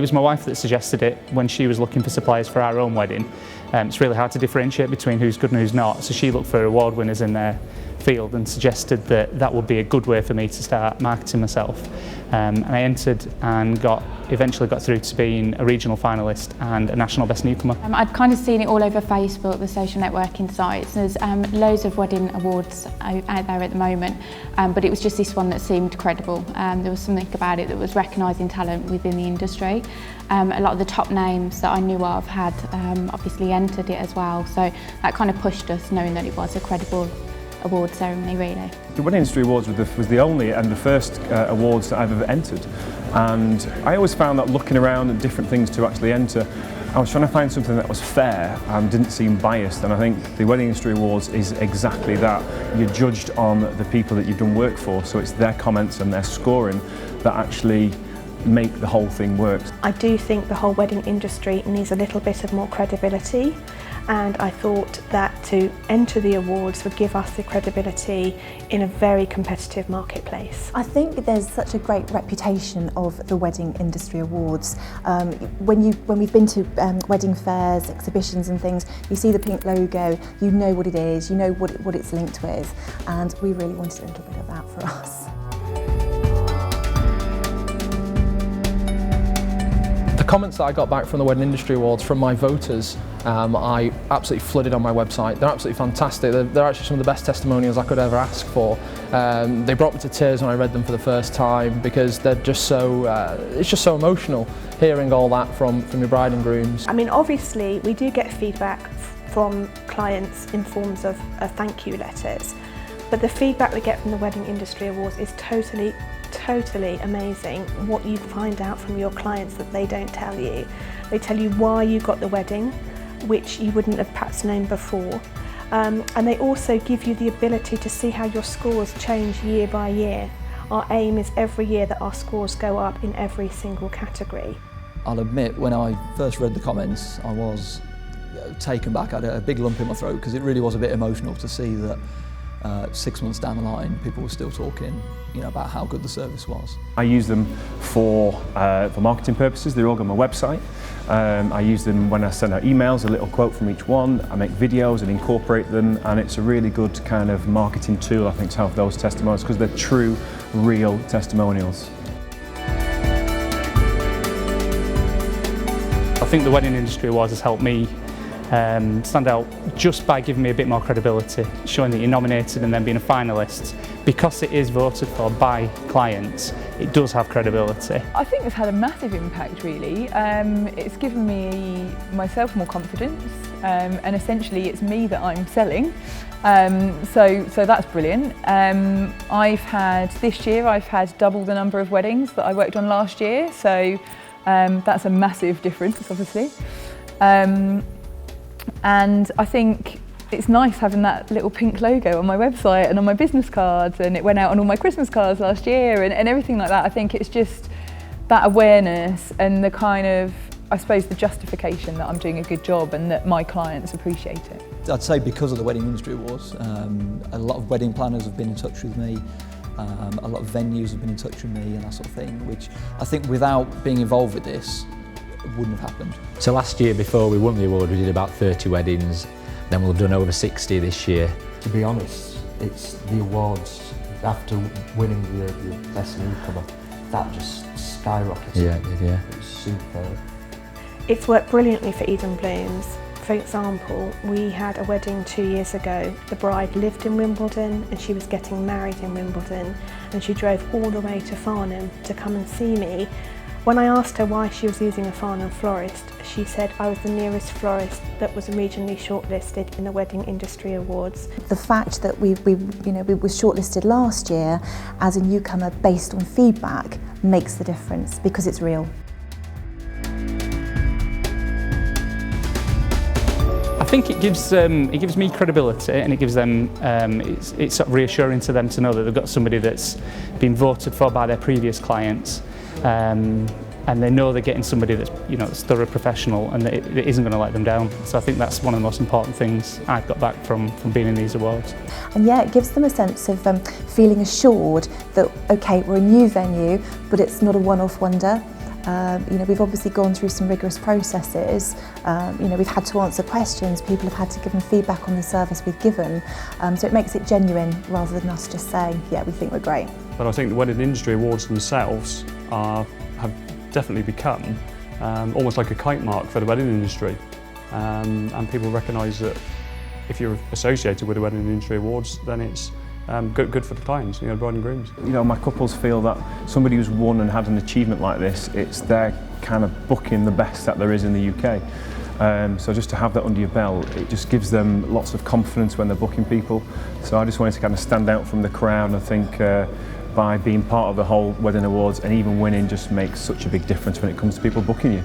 was my wife that suggested it when she was looking for suppliers for our own wedding. It's really hard to differentiate between who's good and who's not, so she looked for award winners in their field and suggested that that would be a good way for me to start marketing myself. And I entered and eventually got through to being a regional finalist and a national best newcomer. I'd kind of seen it all over Facebook, the social networking sites. There's loads of wedding awards out there at the moment, but it was just this one that seemed credible. There was something about it that was recognising talent within the industry. A lot of the top names that I knew of had obviously entered it as well, so that kind of pushed us, knowing that it was a credible award ceremony, really. The Wedding Industry Awards was the only and the first awards that I've ever entered, and I always found that looking around at different things to actually enter, I was trying to find something that was fair and didn't seem biased, and I think the Wedding Industry Awards is exactly that. You're judged on the people that you've done work for, so it's their comments and their scoring that actually make the whole thing work. I do think the whole wedding industry needs a little bit of more credibility, and I thought that to enter the awards would give us the credibility in a very competitive marketplace. I think there's such a great reputation of the Wedding Industry Awards. When we've been to wedding fairs, exhibitions and things, you see the pink logo, you know what it is, you know what it's linked with, and we really wanted a little bit of that for us. The comments that I got back from the Wedding Industry Awards from my voters, I absolutely flooded on my website. They're absolutely fantastic. They're actually some of the best testimonials I could ever ask for. They brought me to tears when I read them for the first time, because they're just so, it's just so emotional hearing all that from your bride and grooms. I mean, obviously we do get feedback from clients in forms of thank you letters, but the feedback we get from the Wedding Industry Awards is totally amazing. What you find out from your clients that they don't tell you. They tell you why you got the wedding, which you wouldn't have perhaps known before. And they also give you the ability to see how your scores change year by year. Our aim is every year that our scores go up in every single category. I'll admit, when I first read the comments, I was taken back. I had a big lump in my throat, because it really was a bit emotional to see that 6 months down the line, people were still talking, about how good the service was. I use them for marketing purposes. They're all on my website. I use them when I send out emails, a little quote from each one. I make videos and incorporate them, and it's a really good kind of marketing tool, I think, to have those testimonials, because they're true, real testimonials. I think the Wedding Industry Awards has helped me stand out just by giving me a bit more credibility, showing that you're nominated and then being a finalist. Because it is voted for by clients, it does have credibility. I think it's had a massive impact, really. It's given myself more confidence, and essentially it's me that I'm selling. So that's brilliant. This year I've had double the number of weddings that I worked on last year, so that's a massive difference, obviously. And I think it's nice having that little pink logo on my website and on my business cards, and it went out on all my Christmas cards last year and everything like that. I think it's just that awareness and the kind of, I suppose, the justification that I'm doing a good job and that my clients appreciate it. I'd say because of the Wedding Industry Awards, a lot of wedding planners have been in touch with me, a lot of venues have been in touch with me and that sort of thing, which I think without being involved with this, wouldn't have happened. So last year, before we won the award, we did about 30 weddings. Then we'll have done over 60 this year. To be honest, it's the awards, after winning the best newcomer, that just skyrocketed. Yeah, it did, yeah. It was superb. It's worked brilliantly for Eden Blooms. For example, we had a wedding 2 years ago. The bride lived in Wimbledon and she was getting married in Wimbledon, and she drove all the way to Farnham to come and see me. When I asked her why she was using a Farnham florist, she said I was the nearest florist that was regionally shortlisted in the Wedding Industry Awards. The fact that we were shortlisted last year as a newcomer based on feedback makes the difference, because it's real. I think it gives me credibility, and it gives them, it's sort of reassuring to them to know that they've got somebody that's been voted for by their previous clients, and they know they're getting somebody that's, that's thorough professional and that it isn't going to let them down. So I think that's one of the most important things I've got back from being in these awards. And yeah, it gives them a sense of feeling assured that, okay, we're a new venue, but it's not a one-off wonder. You know, we've obviously gone through some rigorous processes. You know, we've had to answer questions, people have had to give them feedback on the service we've given, so it makes it genuine rather than us just saying, yeah, we think we're great. But I think the Wedding Industry Awards themselves have definitely become almost like a kite mark for the wedding industry, and people recognise that if you're associated with the Wedding Industry Awards, then it's good for the clients, you know, bride and grooms. You know, my couples feel that somebody who's won and had an achievement like this, it's their kind of booking the best that there is in the UK. So just to have that under your belt, it just gives them lots of confidence when they're booking people. So I just wanted to kind of stand out from the crowd, and I think by being part of the whole Wedding Awards and even winning just makes such a big difference when it comes to people booking you.